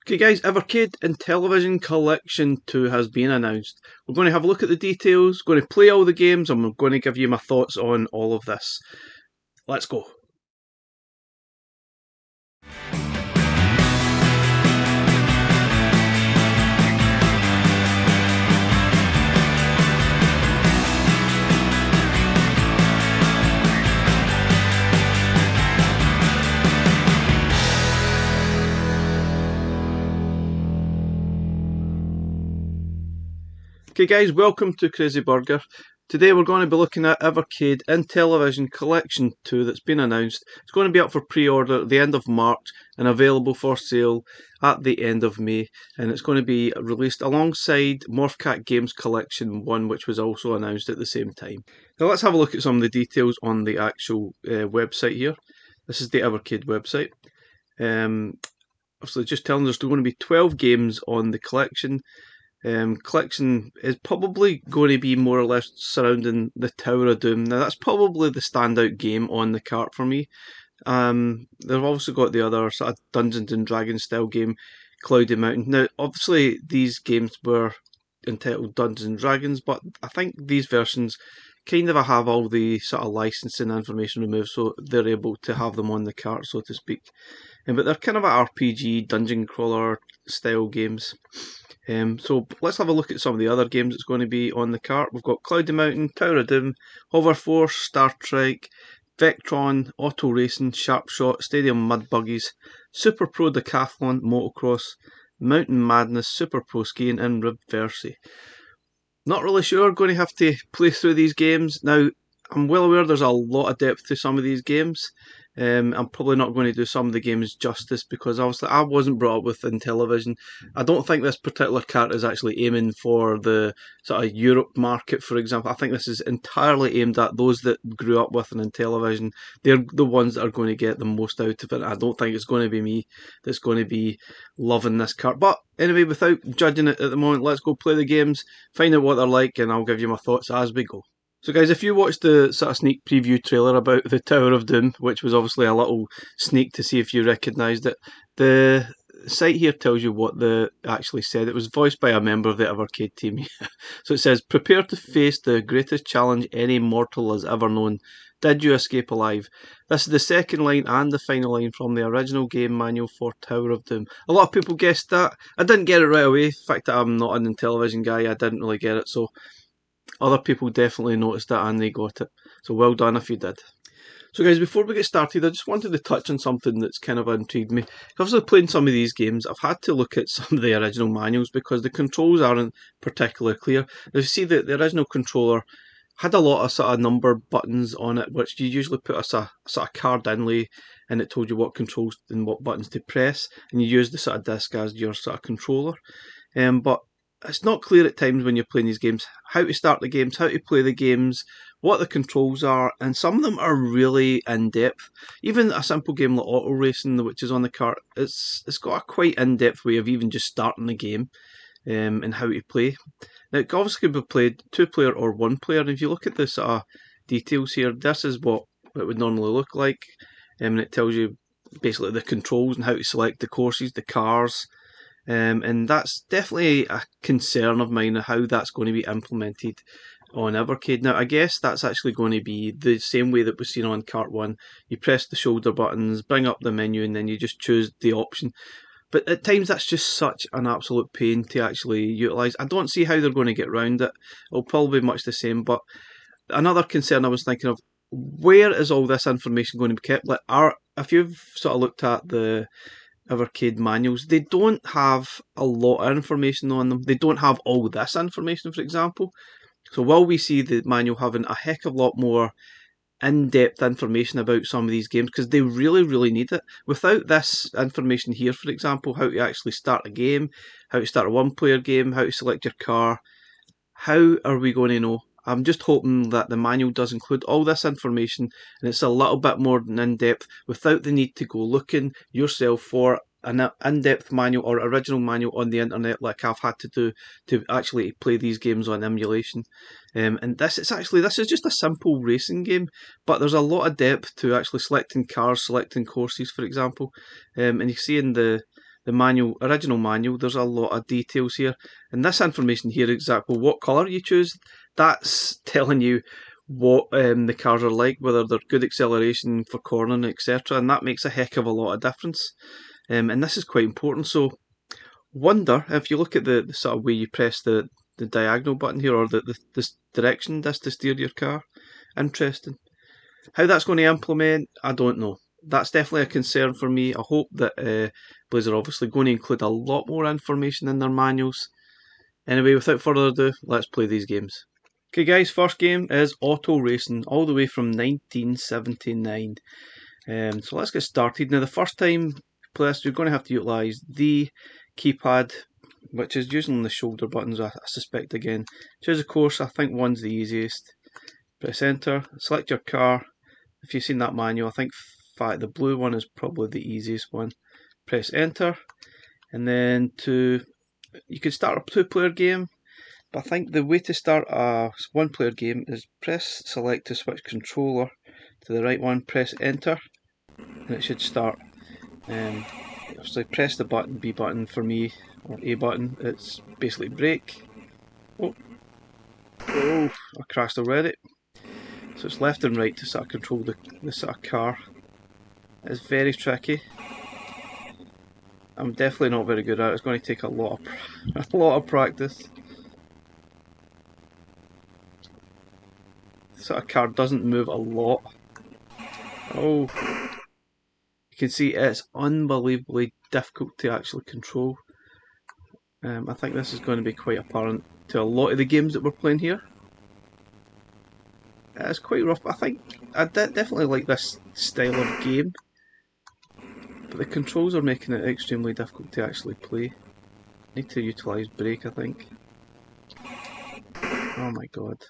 Okay guys, Evercade Intellivision Collection 2 has been announced. We're going to have a look at the details, going to play all the games, and we're going to give you my thoughts on all of this. Let's go. Okay guys, welcome to Crazy Burger. Today we're going to be looking at Evercade Intellivision Collection 2 that's been announced. It's going to be up for pre-order at the end of March and available for sale at the end of May. And it's going to be released alongside Morphcat Games Collection 1, which was also announced at the same time. Now let's have a look at some of the details on the actual website here. This is the Evercade website. Obviously just telling us there's going to be 12 games on the collection. Collection is probably going to be more or less surrounding the Tower of Doom. Now that's probably the standout game on the cart for me. They've also got the other sort of Dungeons and Dragons style game, Cloudy Mountain. Now obviously these games were entitled Dungeons and Dragons, but I think these versions kind of have all the sort of licensing information removed, so they're able to have them on the cart, so to speak. But they're kind of a RPG, dungeon crawler style games. So let's have a look at some of the other games that's going to be on the cart. We've got Cloudy Mountain, Tower of Doom, Hover Force, Star Trek, Vectron, Auto Racing, Sharp Shot, Stadium Mud Buggies, Super Pro Decathlon, Motocross, Mountain Madness, Super Pro Skiing, and Reversi. Not really sure, going to have to play through these games. Now, I'm well aware there's a lot of depth to some of these games. I'm probably not going to do some of the games justice because obviously I wasn't brought up with Intellivision. I don't think this particular cart is actually aiming for the sort of Europe market, for example. I think this is entirely aimed at those that grew up with an Intellivision. They're the ones that are going to get the most out of it. I don't think it's going to be me that's going to be loving this cart. But anyway, without judging it at the moment, let's go play the games, find out what they're like, and I'll give you my thoughts as we go. So guys, if you watched the sort of sneak preview trailer about the Tower of Doom, which was obviously a little sneak to see if you recognised it, the site here tells you what they actually said. It was voiced by a member of the Evercade team. So it says, prepare to face the greatest challenge any mortal has ever known. Did you escape alive? This is the second line and the final line from the original game manual for Tower of Doom. A lot of people guessed that. I didn't get it right away. The fact that I'm not an Intellivision guy, I didn't really get it. So other people definitely noticed it and they got it. So well done if you did. So guys, before we get started, I just wanted to touch on something that's kind of intrigued me. Obviously playing some of these games, I've had to look at some of the original manuals because the controls aren't particularly clear. As you see, the original controller had a lot of sort of number buttons on it, which you usually put a sort of card inlay and it told you what controls and what buttons to press, and you use the sort of disc as your sort of controller. But it's not clear at times when you're playing these games how to start the games, how to play the games, what the controls are, and some of them are really in-depth. Even a simple game like Auto Racing, which is on the cart, it's got a quite in-depth way of even just starting the game and how to play. Now it obviously could be played 2-player or 1-player, and if you look at the sort of details here, this is what it would normally look like, and it tells you basically the controls and how to select the courses, the cars. And that's definitely a concern of mine, how that's going to be implemented on Evercade. Now, I guess that's actually going to be the same way that we've seen on Cart 1. You press the shoulder buttons, bring up the menu, and then you just choose the option. But at times that's just such an absolute pain to actually utilise. I don't see how they're going to get around it. It'll probably be much the same. But another concern I was thinking of, where is all this information going to be kept? Like, if you've sort of looked at the Evercade manuals, they don't have a lot of information on them. They don't have all this information, for example. So while we see the manual having a heck of a lot more in-depth information about some of these games, because they really need it, without this information here, for example, how to actually start a game, how to start a 1-player game, how to select your car, how are we going to know? I'm just hoping that the manual does include all this information and it's a little bit more in-depth without the need to go looking yourself for an in-depth manual or original manual on the internet like I've had to do to actually play these games on emulation. And this is just a simple racing game, but there's a lot of depth to actually selecting cars, selecting courses, for example. And you see in the original manual, there's a lot of details here. And this information here, exactly what colour you choose, that's telling you what the cars are like, whether they're good acceleration for cornering, etc. And that makes a heck of a lot of difference. And this is quite important. So wonder if you look at the sort of way you press the diagonal button here, or the direction this to steer your car. Interesting. How that's going to implement, I don't know. That's definitely a concern for me. I hope that Blaze are obviously going to include a lot more information in their manuals. Anyway, without further ado, let's play these games. Okay guys, first game is Auto Racing, all the way from 1979. So let's get started. Now the first time you play this, you're going to have to utilise the keypad, which is using the shoulder buttons, I suspect again. Choose a course, I think one's the easiest. Press enter, select your car. If you've seen that manual, I think the blue one is probably the easiest one. Press enter, and then you can start a 2-player game, but I think the way to start a 1-player game is press select to switch controller to the right one, press enter, and it should start. Obviously press the button, B button for me, or A button, it's basically brake. Oh, I crashed already. So it's left and right to sort of control the sort of car. It's very tricky. I'm definitely not very good at it. It's going to take a lot of practice. The sort of car doesn't move a lot. Oh, you can see it's unbelievably difficult to actually control. I think this is going to be quite apparent to a lot of the games that we're playing here. It's quite rough. I think I definitely like this style of game, but the controls are making it extremely difficult to actually play. Need to utilise brake, I think. Oh my god.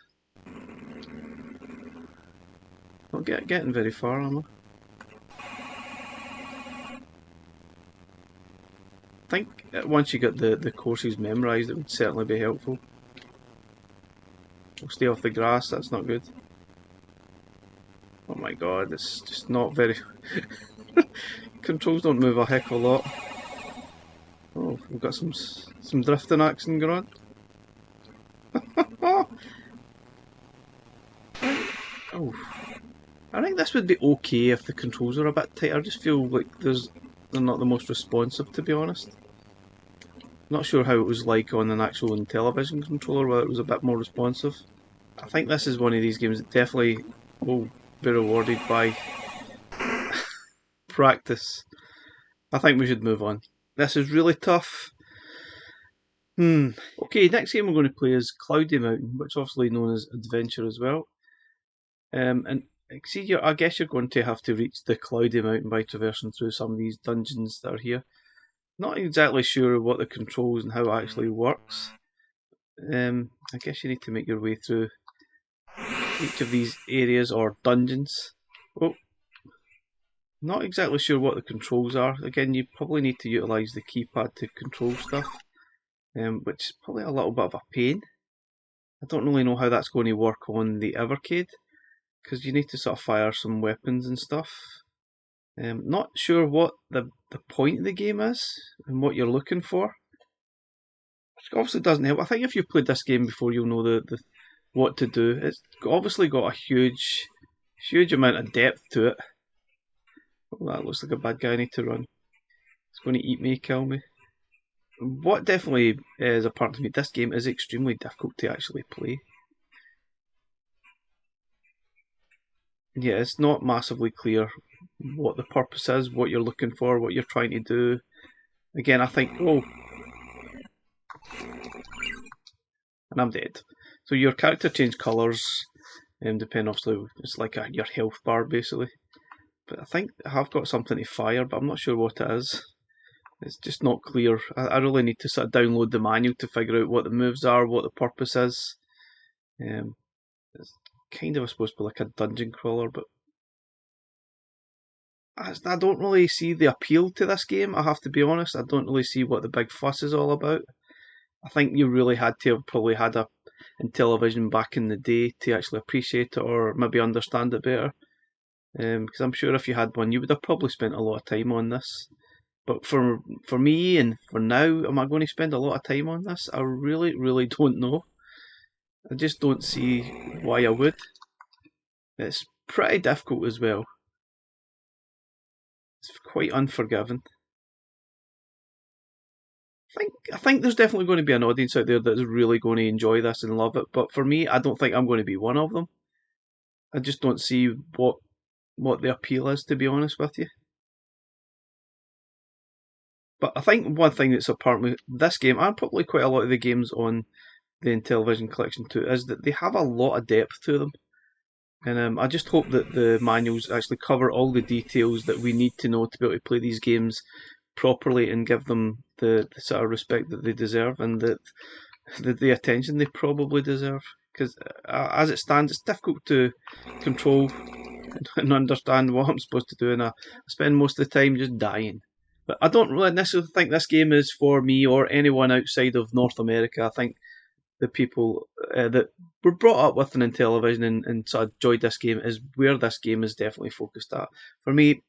Not getting very far, am I? I think once you get the courses memorised, it would certainly be helpful. We'll stay off the grass, that's not good. Oh my god, it's just not very... Controls don't move a heck of a lot. Oh, we've got some drifting action going on. Oh, I think this would be okay if the controls are a bit tight. I just feel like they're not the most responsive, to be honest. Not sure how it was like on an actual Intellivision controller, whether it was a bit more responsive. I think this is one of these games that definitely will be rewarded by practice. I think we should move on. This is really tough. Okay, next game we're going to play is Cloudy Mountain, which is obviously known as Adventure as well. And see, I guess you're going to have to reach the Cloudy Mountain by traversing through some of these dungeons that are here. Not exactly sure what the controls and how it actually works. I guess you need to make your way through each of these areas or dungeons. Oh, not exactly sure what the controls are. Again, you probably need to utilise the keypad to control stuff, which is probably a little bit of a pain. I don't really know how that's going to work on the Evercade, because you need to sort of fire some weapons and stuff. Not sure what the point of the game is and what you're looking for. Which obviously doesn't help. I think if you've played this game before, you'll know what to do. It's obviously got a huge amount of depth to it. Oh, that looks like a bad guy. I need to run. It's going to eat me, kill me. What definitely is apparent to me, this game is extremely difficult to actually play. Yeah, it's not massively clear what the purpose is, what you're looking for, what you're trying to do. Again, I think, oh, and I'm dead. So your character changes colours, depending obviously, it's like your health bar basically. But I think I have got something to fire, but I'm not sure what it is. It's just not clear. I really need to sort of download the manual to figure out what the moves are, what the purpose is. It's kind of supposed to be like a dungeon crawler, but I don't really see the appeal to this game, I have to be honest. I don't really see what the big fuss is all about. I think you really had to have probably had a Intellivision back in the day to actually appreciate it or maybe understand it better. Because I'm sure if you had one, you would have probably spent a lot of time on this. But for me and for now, am I going to spend a lot of time on this? I really don't know. I just don't see why I would. It's pretty difficult as well. It's quite unforgiving. I think there's definitely going to be an audience out there that's really going to enjoy this and love it. But for me, I don't think I'm going to be one of them. I just don't see what the appeal is, to be honest with you. But I think one thing that's apart with this game, and probably quite a lot of the games on the Intellivision collection too, is that they have a lot of depth to them. And I just hope that the manuals actually cover all the details that we need to know to be able to play these games properly and give them the sort of respect that they deserve and the attention they probably deserve. Because as it stands, it's difficult to control and understand what I'm supposed to do, and I spend most of the time just dying. But I don't really necessarily think this game is for me or anyone outside of North America. I think the people that were brought up with an Intellivision and sort of enjoyed this game is where this game is definitely focused at. For me,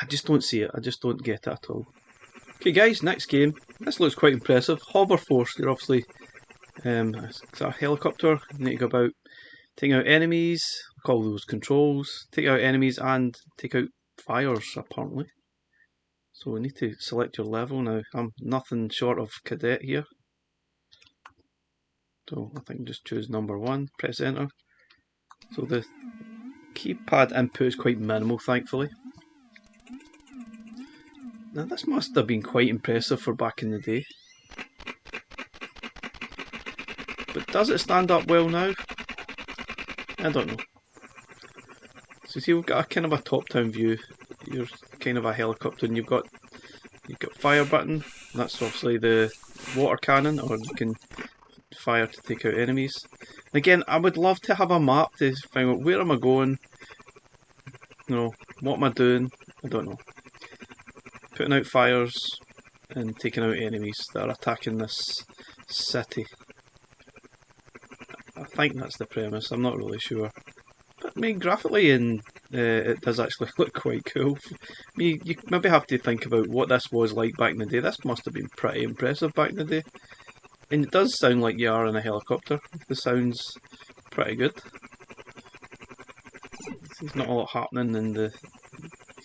I just don't see it. I just don't get it at all. Okay, guys, next game. This looks quite impressive. Hover Force. You're obviously it's a helicopter. You need to go about taking out enemies, call those controls, take out enemies and take out fires apparently. So we need to select your level now. I'm nothing short of cadet here. So I think just choose number 1, press enter. So the keypad input is quite minimal, thankfully. Now this must have been quite impressive for back in the day. But does it stand up well now? I don't know. So see, we've got a kind of a top-down view. You're kind of a helicopter, and you've got fire button. That's obviously the water cannon, or you can fire to take out enemies. Again, I would love to have a map to find out where am I going. You know, what am I doing? I don't know. Putting out fires and taking out enemies that are attacking this city. I think that's the premise. I'm not really sure. But I mean, graphically, it does actually look quite cool. I mean, you maybe have to think about what this was like back in the day. This must have been pretty impressive back in the day. And it does sound like you are in a helicopter. The sound's pretty good. There's not a lot happening in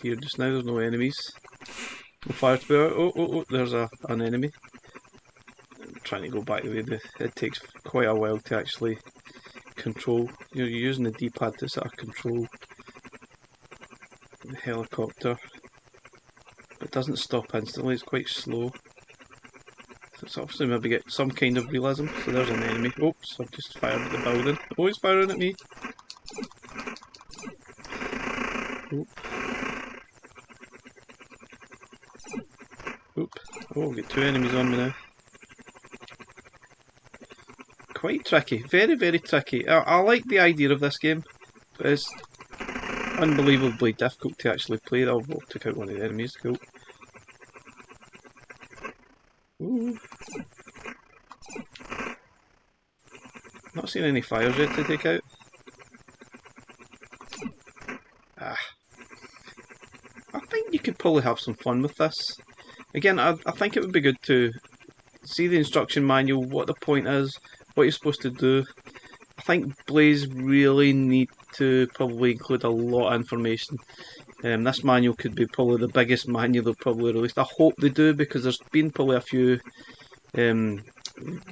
here just now. There's no enemies. No fire to be out. Oh, there's an enemy. I'm trying to go back the way it takes quite a while to actually control. You're using the D-pad to sort of control the helicopter. It doesn't stop instantly, it's quite slow. So it's obviously maybe get some kind of realism. So there's an enemy. Oops, I've just fired at the building. Oh, he's firing at me. Oop. Oop. Oh, I've got 2 enemies on me now. Quite tricky. Very tricky. I like the idea of this game, but it's unbelievably difficult to actually play. Oh, took out one of the enemies. Cool. Ooh. Not seen any fires yet to take out. I think you could probably have some fun with this. Again, I think it would be good to see the instruction manual, what the point is, what you're supposed to do. I think Blaze really need to probably include a lot of information. This manual could be probably the biggest manual they'll probably release. I hope they do, because there's been probably a few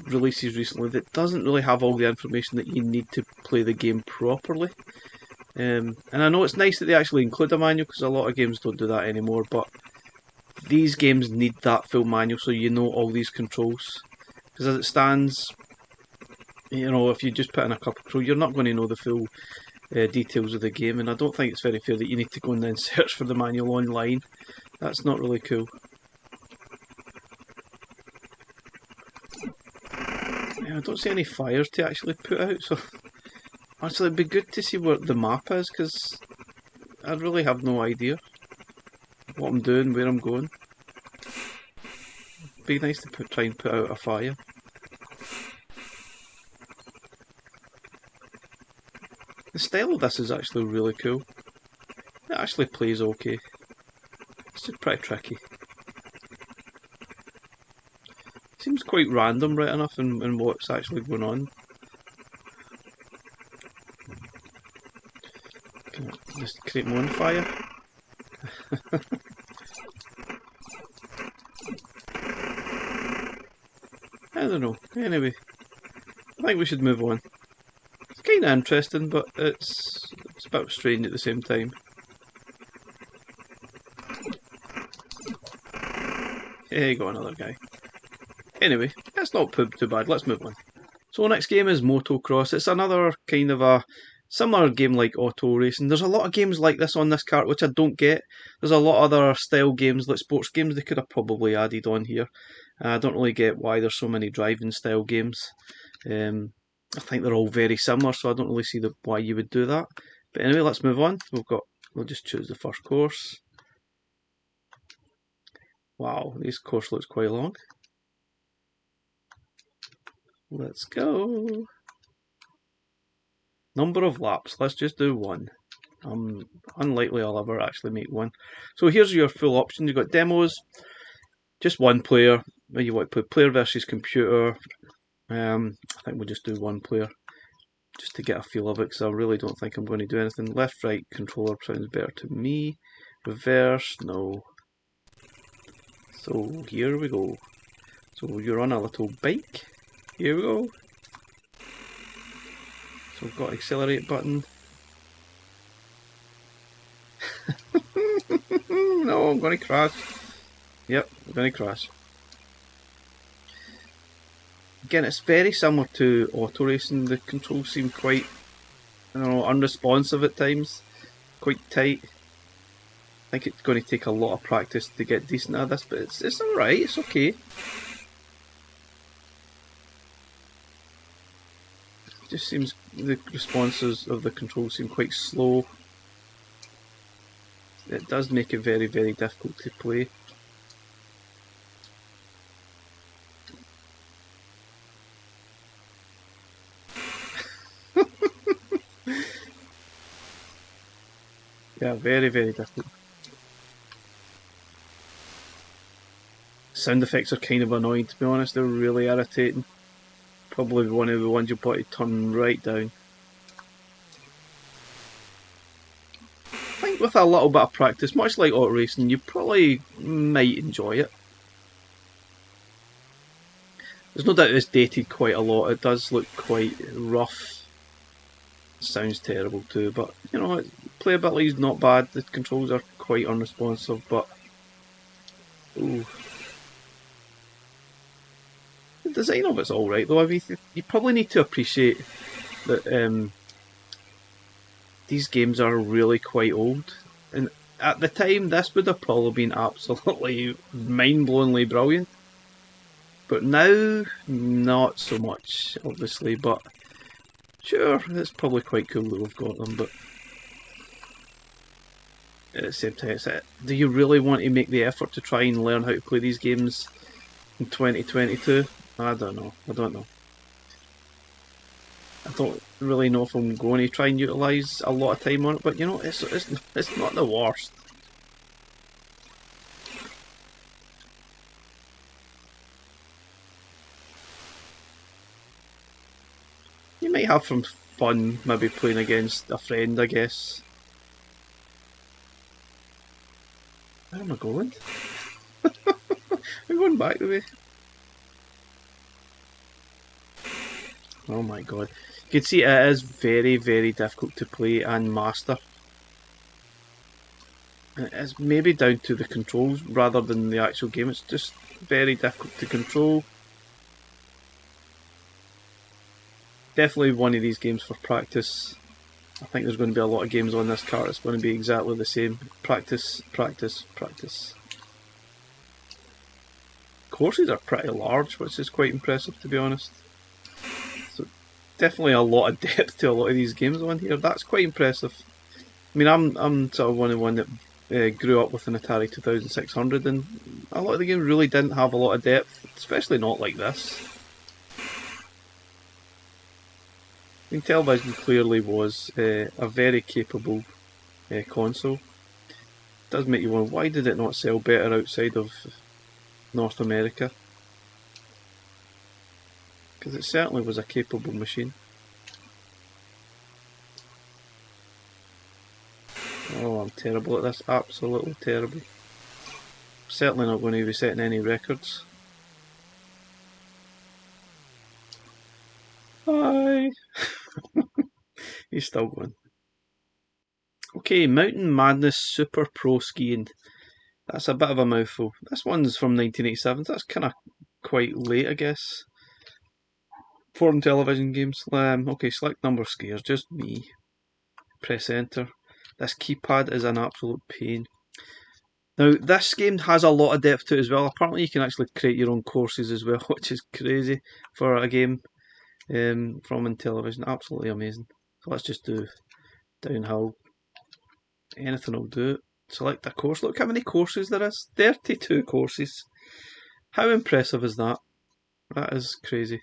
releases recently that doesn't really have all the information that you need to play the game properly. And I know it's nice that they actually include a manual, because a lot of games don't do that anymore, but these games need that full manual so you know all these controls. Because as it stands, you know, if you just put in a couple of controls, you're not going to know the full details of the game, and I don't think it's very fair that you need to go and then search for the manual online. That's not really cool. Yeah, I don't see any fires to actually put out, so actually it'd be good to see what the map is, because I really have no idea what I'm doing, where I'm going. It'd be nice to try and put out a fire. The style of this is actually really cool. It actually plays okay. It's just pretty tricky. Seems quite random, right enough, in what's actually going on. Can I just create my own fire? I don't know. Anyway, I think we should move on. It's kind of interesting, but it's a bit strange at the same time. Hey, got another guy. Anyway, that's not too bad. Let's move on. So next game is Motocross. It's another kind of a similar game like auto racing. There's a lot of games like this on this cart which I don't get. There's a lot of other style games like sports games they could have probably added on here. I don't really get why there's so many driving style games. I think they're all very similar, so I don't really see why you would do that. But anyway, let's move on. We'll just choose the first course. Wow, this course looks quite long. Let's go. Number of laps, let's just do one. Unlikely I'll ever actually make one. So here's your full option. You've got demos, just one player. You want to play player versus computer. I think we'll just do one player, just to get a feel of it, because I really don't think I'm going to do anything. Left, right controller sounds better to me. Reverse, no. So here we go. So you're on a little bike. Here we go. So we've got accelerate button. No, I'm going to crash. Yep, I'm going to crash. Again, it's very similar to auto racing. The controls seem quite, I don't know, unresponsive at times. Quite tight. I think it's going to take a lot of practice to get decent at this, but it's alright, it's okay. It just seems the responses of the controls seem quite slow. It does make it very, very difficult to play. Yeah, very, very difficult. Sound effects are kind of annoying, to be honest. They're really irritating. Probably one of the ones you'll probably turn right down. I think with a little bit of practice, much like auto racing, you probably might enjoy it. There's no doubt it's dated quite a lot. It does look quite rough. Sounds terrible too, but you know, playability is not bad. The controls are quite unresponsive, but ooh. The design of it's alright though. I mean, you probably need to appreciate that these games are really quite old, and at the time this would have probably been absolutely mind-blowingly brilliant. But now, not so much, obviously, but sure, it's probably quite cool that we've got them, but at the same time, do you really want to make the effort to try and learn how to play these games in 2022? I don't know. I don't really know if I'm going to try and utilise a lot of time on it, but you know, it's not the worst. You might have some fun maybe playing against a friend, I guess. Where am I going? We're going back the way. Oh my god. You can see it is very, very difficult to play and master. It's maybe down to the controls rather than the actual game. It's just very difficult to control. Definitely one of these games for practice. I think there's going to be a lot of games on this cart that's going to be exactly the same. Practice, practice, practice. Courses are pretty large, which is quite impressive to be honest. So definitely a lot of depth to a lot of these games on here. That's quite impressive. I mean, I'm sort of one that grew up with an Atari 2600, and a lot of the games really didn't have a lot of depth, especially not like this. I mean, Intellivision clearly was a very capable console. It does make you wonder, why did it not sell better outside of North America? because it certainly was a capable machine. Oh, I'm terrible at this, absolutely terrible. Certainly not going to be setting any records. Hi! He's still going. Okay, Mountain Madness Super Pro Skiing. That's a bit of a mouthful. This one's from 1987, so that's kind of quite late, I guess. For Intellivision games. Okay, select number of skiers, just me. Press enter. This keypad is an absolute pain. Now, this game has a lot of depth to it as well. Apparently, you can actually create your own courses as well, which is crazy for a game from Intellivision. Absolutely amazing. So let's just do downhill. Anything will do it. Select a course. Look how many courses there is. 32 courses. How impressive is that? That is crazy.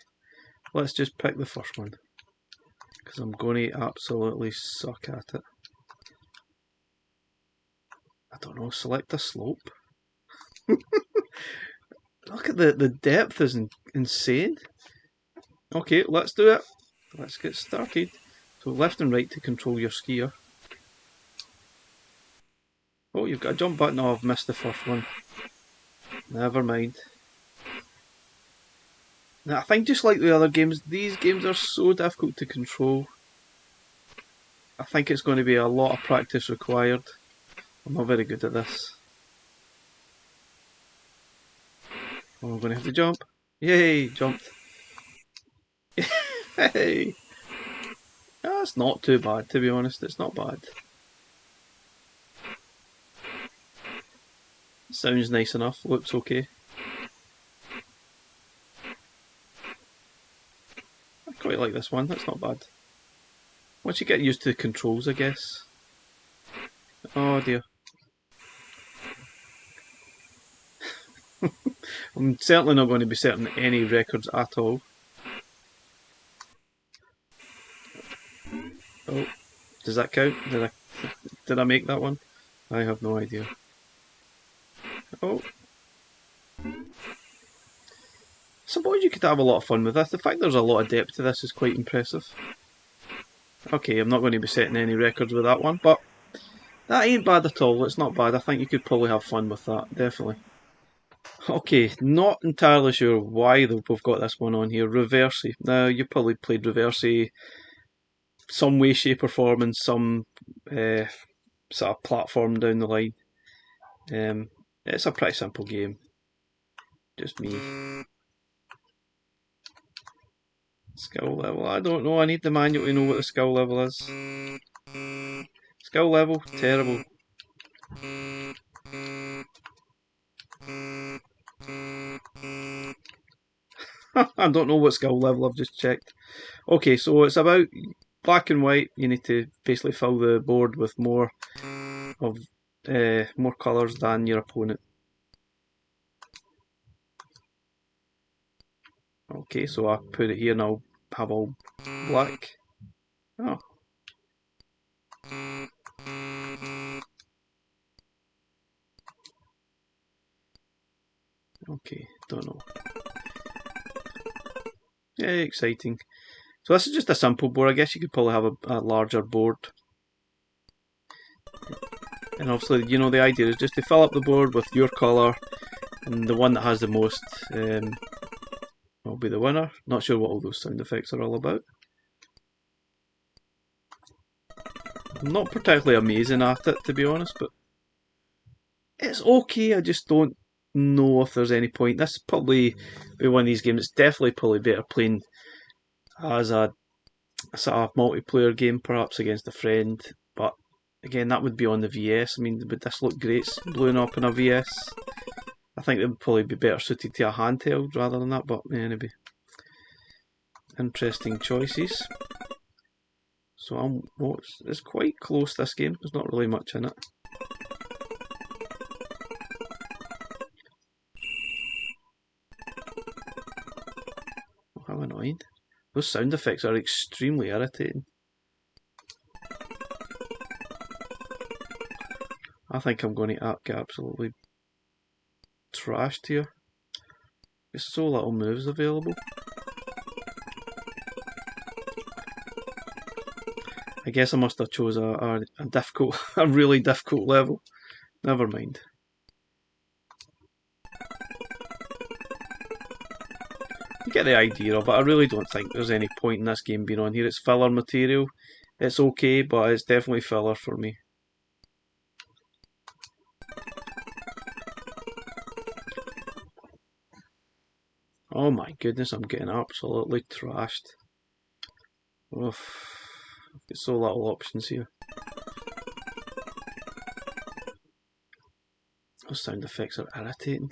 Let's just pick the first one, because I'm going to absolutely suck at it. I don't know, select a slope. Look at the depth is insane. Okay, let's do it. Let's get started. So left and right to control your skier. Oh, you've got a jump button. Oh, I've missed the first one. Never mind. Now, I think just like the other games, these games are so difficult to control. I think it's going to be a lot of practice required. I'm not very good at this. Oh, I'm going to have to jump. Yay, jumped. Hey! That's not too bad, to be honest. It's not bad. Sounds nice enough. Looks okay. I quite like this one. That's not bad. Once you get used to the controls, I guess. Oh dear. I'm certainly not going to be setting any records at all. Oh, does that count? Did I make that one? I have no idea. Oh. I suppose you could have a lot of fun with this. The fact there's a lot of depth to this is quite impressive. Okay, I'm not going to be setting any records with that one, but that ain't bad at all. It's not bad. I think you could probably have fun with that, definitely. Okay, not entirely sure why we've got this one on here. Reversi. Now, you probably played Reversi some way, shape or form in some sort of platform down the line. It's a pretty simple game. Just me. Skill level, I don't know. I need the manual to know what the skill level is. Skill level, terrible. I don't know what skill level I've just checked. Okay, so it's about black and white. You need to basically fill the board with more colours than your opponent. Okay, so I put it here and I'll have all black. Oh. Okay, don't know. Yeah, exciting. So this is just a simple board. I guess you could probably have a larger board. And obviously, you know, the idea is just to fill up the board with your colour, and the one that has the most will be the winner. Not sure what all those sound effects are all about. I'm not particularly amazing at it, to be honest, but it's okay. I just don't know if there's any point. This is probably be one of these games. It's definitely probably better playing as a sort of multiplayer game, perhaps against a friend. But again, that would be on the VS. I mean, would this look great blowing up in a VS? I think it would probably be better suited to a handheld rather than that. But anyway, interesting choices. So it's quite close, this game. There's not really much in it. Oh, how annoying. Those sound effects are extremely irritating. I think I'm going to get absolutely trashed here. There's so little moves available. I guess I must have chose a difficult, a really difficult level. Never mind. You get the idea of it. I really don't think there's any point in this game being on here. It's filler material. It's okay, but it's definitely filler for me. Oh my goodness, I'm getting absolutely trashed. Oof. I've got so little options here. Those sound effects are irritating.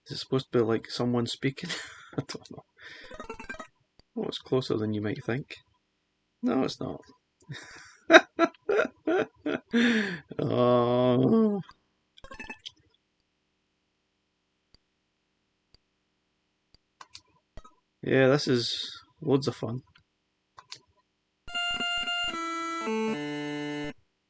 Is it supposed to be like someone speaking? I don't know. Oh, it's closer than you might think. No, it's not. Oh. Yeah, this is loads of fun.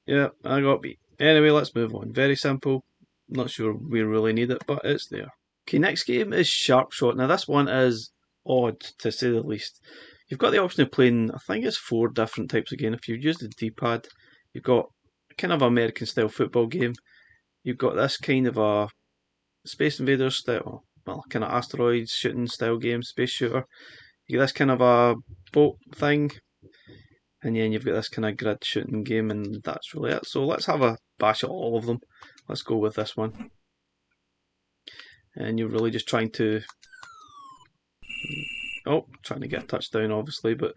Yeah, I got beat. Anyway, let's move on. Very simple. Not sure we really need it, but it's there. Okay, next game is Sharp Shot. Now this one is odd, to say the least. You've got the option of playing, I think it's 4 different types of game. If you've used the D-pad, you've got kind of American style football game. You've got this kind of a Space Invaders style, well, kind of asteroids shooting style game, space shooter. You get this kind of a boat thing, and then you've got this kind of grid shooting game, and that's really it. So let's have a bash at all of them. Let's go with this one. And you're really just trying to, trying to get a touchdown obviously, but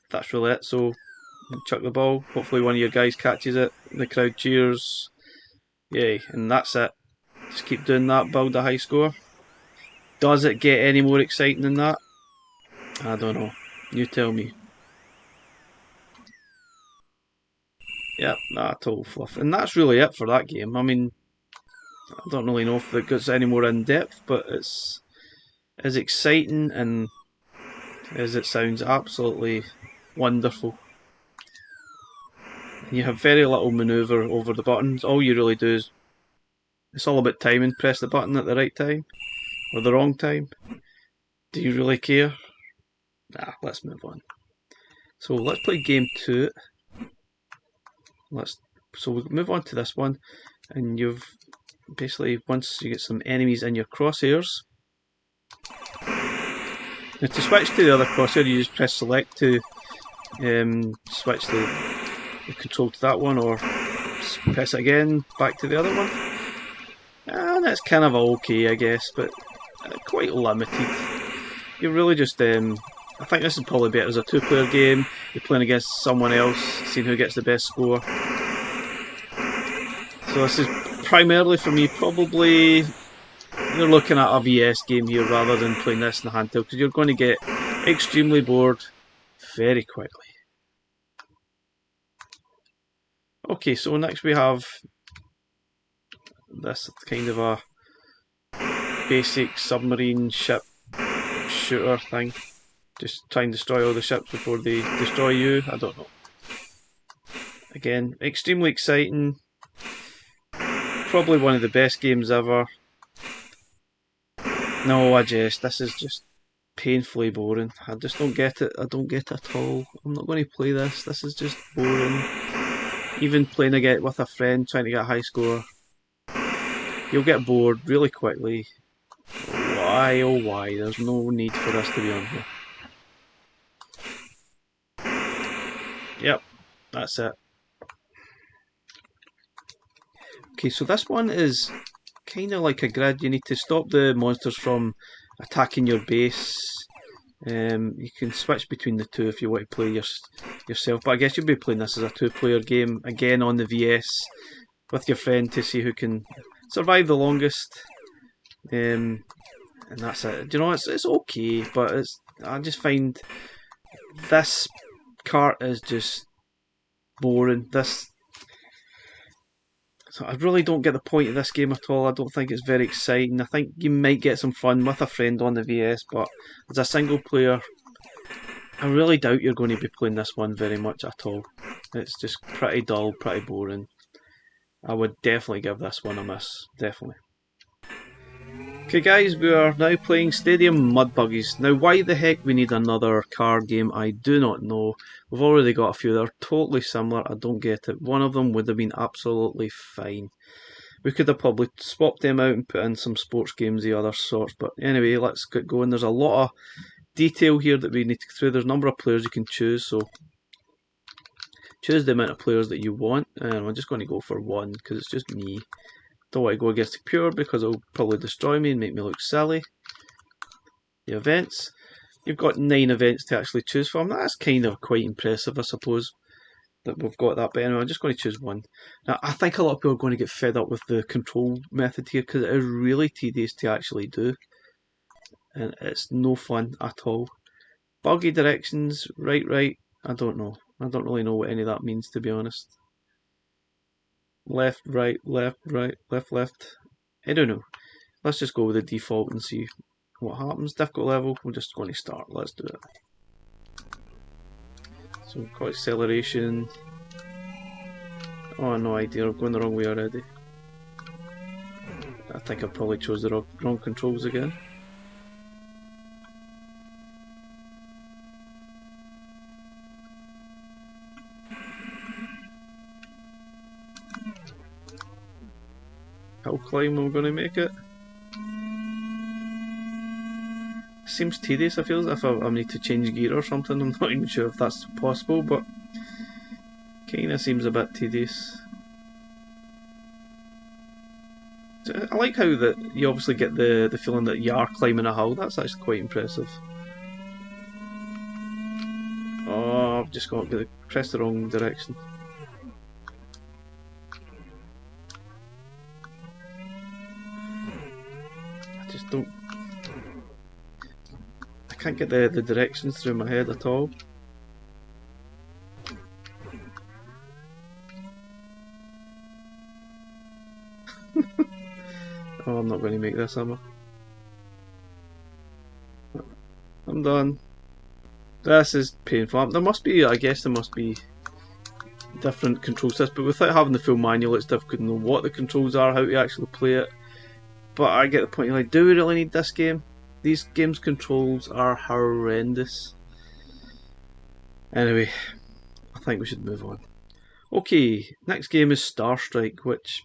that's really it. So chuck the ball, hopefully one of your guys catches it, the crowd cheers, yay, and that's it. Just keep doing that, build a high score. Does it get any more exciting than that? I don't know, you tell me. Yep, total fluff. And that's really it for that game. I mean, I don't really know if it gets any more in depth, but it's as exciting and as it sounds, absolutely wonderful. You have very little manoeuvre over the buttons. All you really do is, it's all about timing. Press the button at the right time or the wrong time. Do you really care? Nah, let's move on. So let's play game 2. So we move on to this one, and you've basically, once you get some enemies in your crosshairs. Now to switch to the other crosshair, you just press select to switch the control to that one, or press it again back to the other one. And it's kind of okay, I guess, but quite limited. You're really just, I think this is probably better as a 2-player game. You're playing against someone else, seeing who gets the best score. So this is primarily for me, probably you're looking at a VS game here rather than playing this in the handheld, because you're going to get extremely bored very quickly. Okay, so next we have this kind of a basic submarine ship shooter thing. Just try and destroy all the ships before they destroy you. I don't know. Again, extremely exciting. Probably one of the best games ever. No, I jest. This is just painfully boring. I just don't get it. I don't get it at all. I'm not going to play this. This is just boring. Even playing again with a friend trying to get a high score, you'll get bored really quickly. Why, oh why? There's no need for this to be on here. Yep, that's it. Okay, so this one is kind of like a grid. You need to stop the monsters from attacking your base. You can switch between the two if you want to play yourself, but I guess you'll be playing this as a 2-player game, again on the VS, with your friend to see who can survive the longest. And that's it. Do you know, it's okay, but I just find this cart is just boring. So I really don't get the point of this game at all. I don't think it's very exciting. I think you might get some fun with a friend on the VS, but as a single player, I really doubt you're going to be playing this one very much at all. It's just pretty dull, pretty boring. I would definitely give this one a miss, definitely. Okay guys, we are now playing Stadium Mud Buggies. Now why the heck we need another car game, I do not know. We've already got a few that are totally similar, I don't get it. One of them would have been absolutely fine. We could have probably swapped them out and put in some sports games, the other sorts, but anyway, let's get going. There's a lot of detail here that we need to go through. There's a number of players you can choose, so choose the amount of players that you want. I'm just going to go for one because it's just me. Don't want to go against the pure because it'll probably destroy me and make me look silly. The events. You've got 9 events to actually choose from. That's kind of quite impressive, I suppose, that we've got that. But anyway, I'm just going to choose one. Now, I think a lot of people are going to get fed up with the control method here because it is really tedious to actually do. And it's no fun at all. Buggy directions, right, I don't know. I don't really know what any of that means, to be honest. Left, right, left, left. I don't know. Let's just go with the default and see what happens. Difficult level, we're just going to start. Let's do it. So we've got acceleration. Oh, no idea. I'm going the wrong way already. I think I probably chose the wrong controls again. Hill climb, I'm going to make it. Seems tedious, I feel as if I need to change gear or something. I'm not even sure if that's possible, but kinda seems a bit tedious. So I like how that you obviously get the feeling that you are climbing a hill. That's actually quite impressive. Oh, I've just got to press the wrong direction. I just don't. I can't get the directions through my head at all. Oh, I'm not going to make this, am I? I'm done. This is painful. There must be, I guess there must be different control systems, but without having the full manual it's difficult to know what the controls are, how to actually play it. But I get the point, like, do we really need this game? These games' controls are horrendous. Anyway, I think we should move on. Okay, next game is Star Strike, which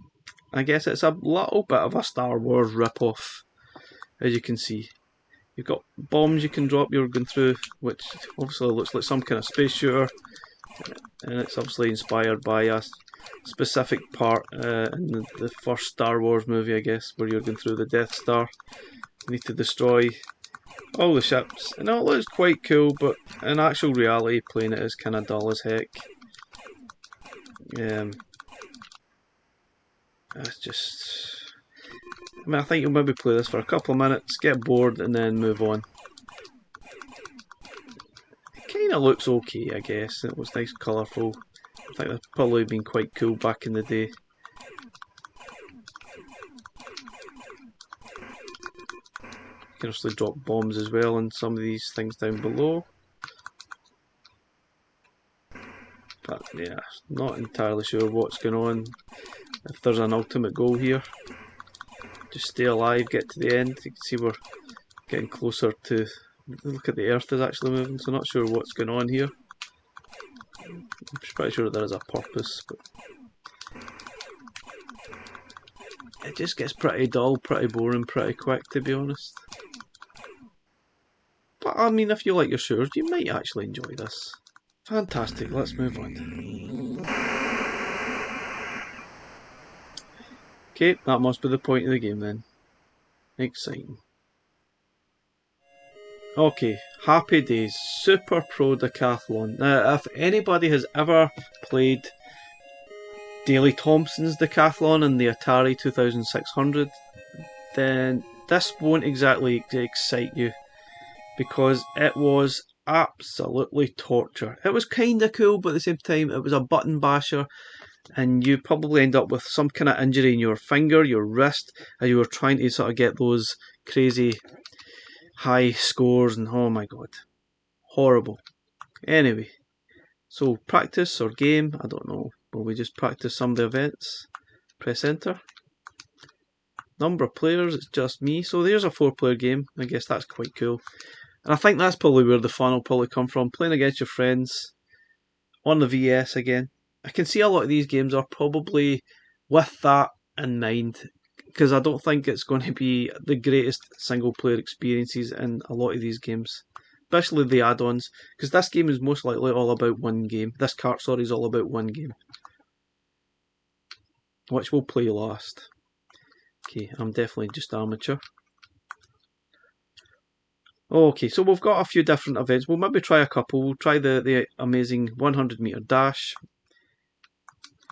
I guess it's a little bit of a Star Wars rip-off, as you can see. You've got bombs you can drop you're going through, which obviously looks like some kind of space shooter, and it's obviously inspired by a specific part in the first Star Wars movie, I guess, where you're going through the Death Star. You need to destroy all the ships, and it looks quite cool, but in actual reality playing it is kind of dull as heck. It's just... I mean, I think you'll maybe play this for a couple of minutes, get bored, and then move on. It kind of looks okay, I guess. It was nice, colourful. I think they've probably been quite cool back in the day. You can obviously drop bombs as well and some of these things down below. But yeah, not entirely sure what's going on. If there's an ultimate goal here. Just stay alive, get to the end. You can see we're getting closer to... Look at the Earth is actually moving, so not sure what's going on here. I'm pretty sure there is a purpose, but... It just gets pretty dull, pretty boring, pretty quick, to be honest. But I mean, if you like your shooters, you might actually enjoy this. Fantastic, let's move on. Okay, that must be the point of the game then. Exciting. Okay, happy days. Super Pro Decathlon. Now, if anybody has ever played Daley Thompson's Decathlon and the Atari 2600, then this won't exactly excite you, because it was absolutely torture. It was kinda cool, but at the same time it was a button basher, and you probably end up with some kind of injury in your finger, your wrist, as you were trying to sort of get those crazy high scores, and oh my god, horrible. Anyway, so practice or game, I don't know. Will we just practice some of the events? Press enter. Number of players, it's just me. So there's a 4-player game. I guess that's quite cool. And I think that's probably where the fun will probably come from. Playing against your friends on the VS again. I can see a lot of these games are probably with that in mind, because I don't think it's going to be the greatest single player experiences in a lot of these games, especially the add-ons, because this game is most likely all about one game. This kart, sorry, is all about one game, which we'll play last. Okay, I'm definitely just amateur. Okay, so we've got a few different events. We'll maybe try a couple. We'll try the amazing 100-meter dash.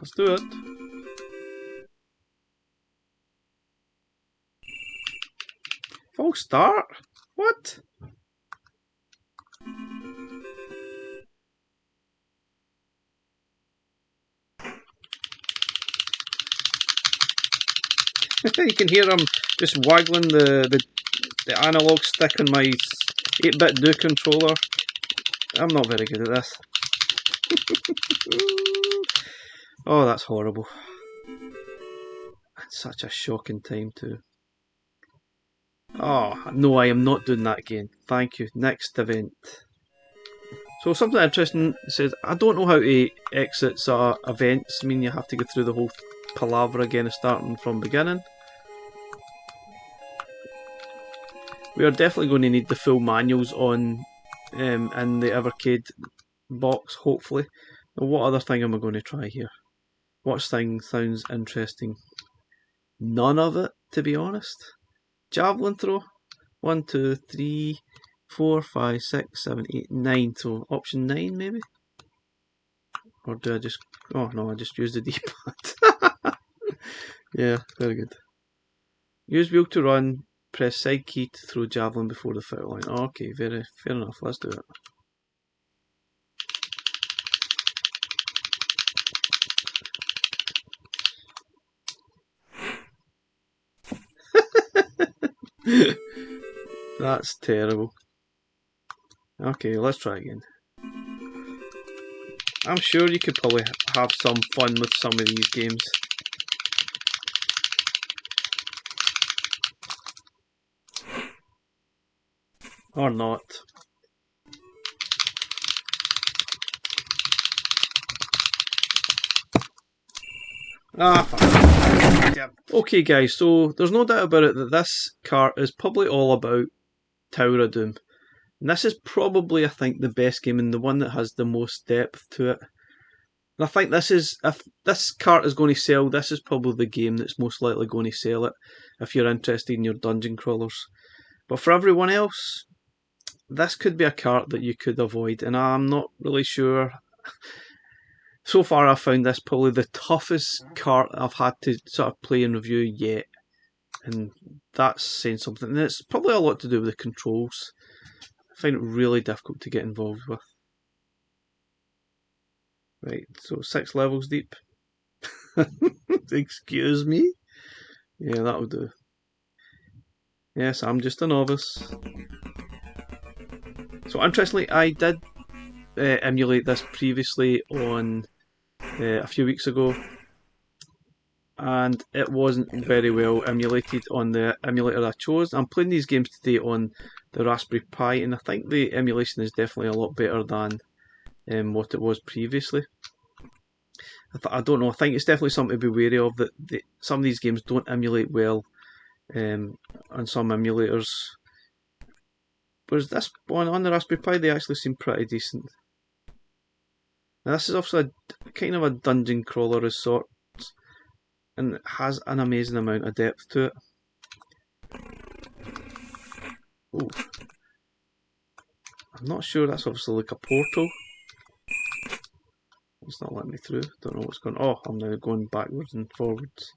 Let's do it. False start? What? You can hear him just waggling the analog stick on my 8-bit do controller. I'm not very good at this. Oh, that's horrible. That's such a shocking time too. Oh, no, I am not doing that again. Thank you. Next event. So something interesting says, I don't know how to exit events. I mean, you have to go through the whole palaver again, starting from beginning. We are definitely going to need the full manuals on in the Evercade box, hopefully. Now, what other thing am I going to try here? What thing sounds interesting? None of it, to be honest. Javelin throw. 1, 2, 3, 4, 5, 6, 7, 8, 9. So option 9 maybe? Or do I just... Oh no, I just used the D-pad. Yeah, very good. Use wheel to run. Press side key to throw javelin before the foul line. Okay, fair enough. Let's do it. That's terrible. Okay, let's try again. I'm sure you could probably have some fun with some of these games. Or not. Okay guys, so there's no doubt about it that this kart is probably all about Tower of Doom. And this is probably, I think, the best game and the one that has the most depth to it. And I think this is, if this kart is going to sell, this is probably the game that's most likely going to sell it, if you're interested in your dungeon crawlers. But for everyone else, this could be a kart that you could avoid, and I'm not really sure. So far I've found this probably the toughest kart I've had to sort of play and review yet, and that's saying something. And it's probably a lot to do with the controls. I find it really difficult to get involved with. Right, so 6 levels deep. Excuse me? Yeah, that'll do. Yes, I'm just a novice. So interestingly, I did emulate this previously on a few weeks ago, and it wasn't very well emulated on the emulator I chose. I'm playing these games today on the Raspberry Pi, and I think the emulation is definitely a lot better than what it was previously. I don't know, I think it's definitely something to be wary of, that some of these games don't emulate well on some emulators. Whereas this one on the Raspberry Pi, they actually seem pretty decent. Now this is also a kind of a dungeon crawler of sorts, and it has an amazing amount of depth to it. Ooh. I'm not sure, that's obviously like a portal. It's not letting me through, don't know what's going on. Oh, I'm now going backwards and forwards.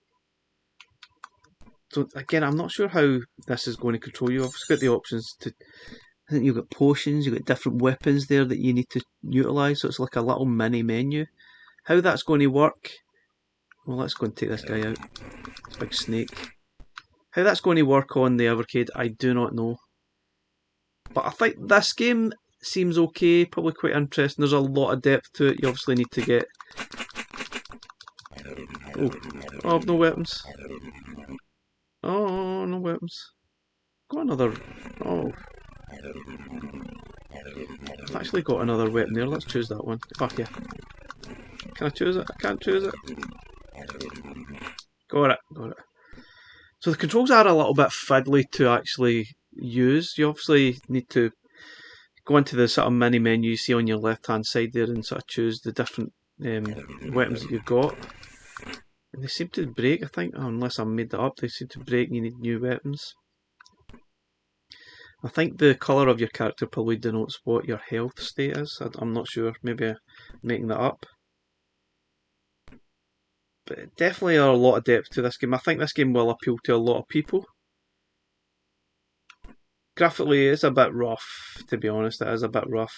So again, I'm not sure how this is going to control you. I've just got the options to... I think you've got potions, you've got different weapons there that you need to utilise, so it's like a little mini menu. How that's going to work... Well, let's go and take this guy out. This big snake. How that's going to work on the Evercade, I do not know. But I think this game seems okay, probably quite interesting. There's a lot of depth to it. You obviously need to get... Oh, I have no weapons. Oh, no weapons. Got another... Oh. I've actually got another weapon there. Let's choose that one. Fuck yeah. Can I choose it? I can't choose it. Got it. Got it. So the controls are a little bit fiddly to actually use. You obviously need to go into the sort of mini menu you see on your left hand side there and sort of choose the different weapons that you've got. And they seem to break, I think, unless I made that up, they seem to break and you need new weapons. I think the colour of your character probably denotes what your health state is. I'm not sure, maybe I'm making that up. But definitely a lot of depth to this game. I think this game will appeal to a lot of people. Graphically, it's a bit rough, to be honest, it is a bit rough.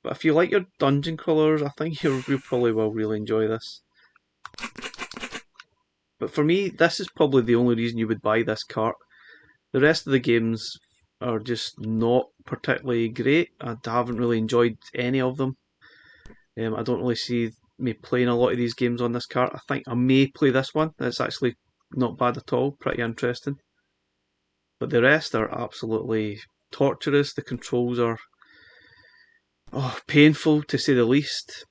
But if you like your dungeon crawlers, I think you probably will really enjoy this. But for me, this is probably the only reason you would buy this cart. The rest of the games are just not particularly great. I haven't really enjoyed any of them. I don't really see me playing a lot of these games on this cart. I think I may play this one. It's actually not bad at all, pretty interesting. But the rest are absolutely torturous. The controls are painful to say the least.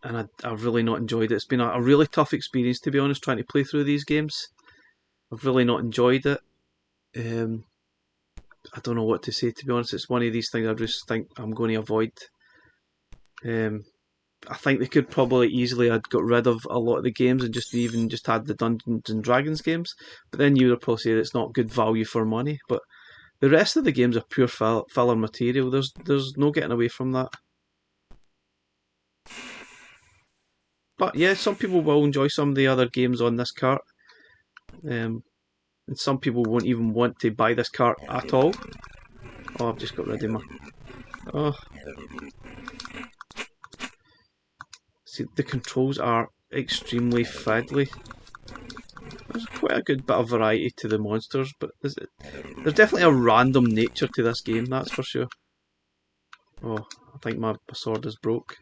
And I've really not enjoyed it. It's been a really tough experience, to be honest, trying to play through these games. I've really not enjoyed it. I don't know what to say, to be honest. It's one of these things I just think I'm going to avoid. I think they could probably easily have got rid of a lot of the games and just had the Dungeons and Dragons games. But then you would probably say that it's not good value for money. But the rest of the games are pure filler material. There's no getting away from that. But yeah, some people will enjoy some of the other games on this cart. And some people won't even want to buy this cart at all. Oh, I've just got rid of my... Oh. See, the controls are extremely fiddly. There's quite a good bit of variety to the monsters, but there's definitely a random nature to this game, that's for sure. Oh, I think my sword is broke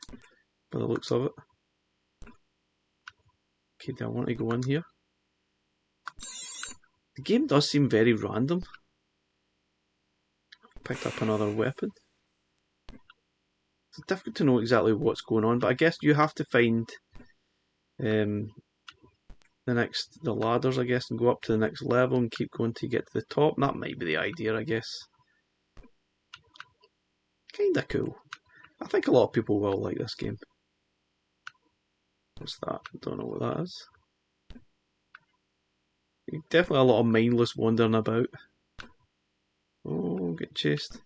by the looks of it. Okay, do I want to go in here? The game does seem very random. Picked up another weapon. It's difficult to know exactly what's going on, but I guess you have to find the ladders, I guess, and go up to the next level and keep going to get to the top. That might be the idea, I guess. Kinda cool. I think a lot of people will like this game. What's that? I don't know what that is. Definitely a lot of mindless wandering about. Oh, get chased.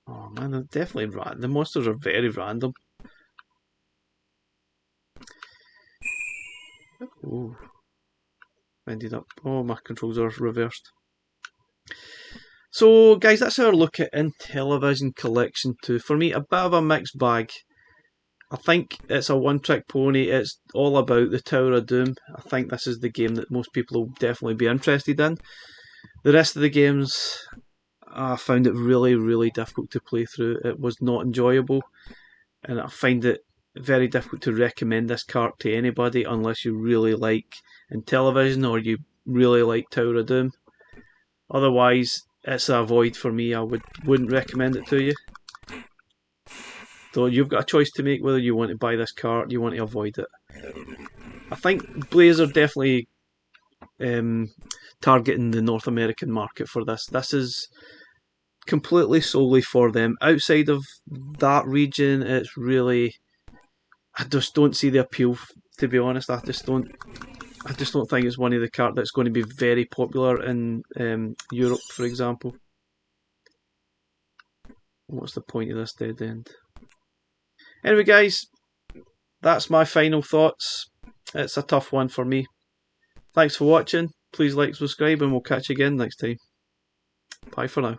Oh man, they're definitely the monsters are very random. Oh, ended up. Oh, my controls are reversed. So, guys, that's our look at Intellivision Collection 2. For me, a bit of a mixed bag. I think it's a one-trick pony. It's all about the Tower of Doom. I think this is the game that most people will definitely be interested in. The rest of the games, I found it really, really difficult to play through. It was not enjoyable, and I find it very difficult to recommend this cart to anybody unless you really like Intellivision or you really like Tower of Doom. Otherwise, it's a avoid for me. I wouldn't recommend it to you. So you've got a choice to make whether you want to buy this cart or you want to avoid it. I think Blaze are definitely targeting the North American market for this. This is completely solely for them. Outside of that region, it's really... I just don't see the appeal, to be honest. I just don't think it's one of the carts that's going to be very popular in Europe, for example. What's the point of this dead end? Anyway, guys, that's my final thoughts. It's a tough one for me. Thanks for watching. Please like, subscribe, and we'll catch you again next time. Bye for now.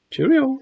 Cheerio.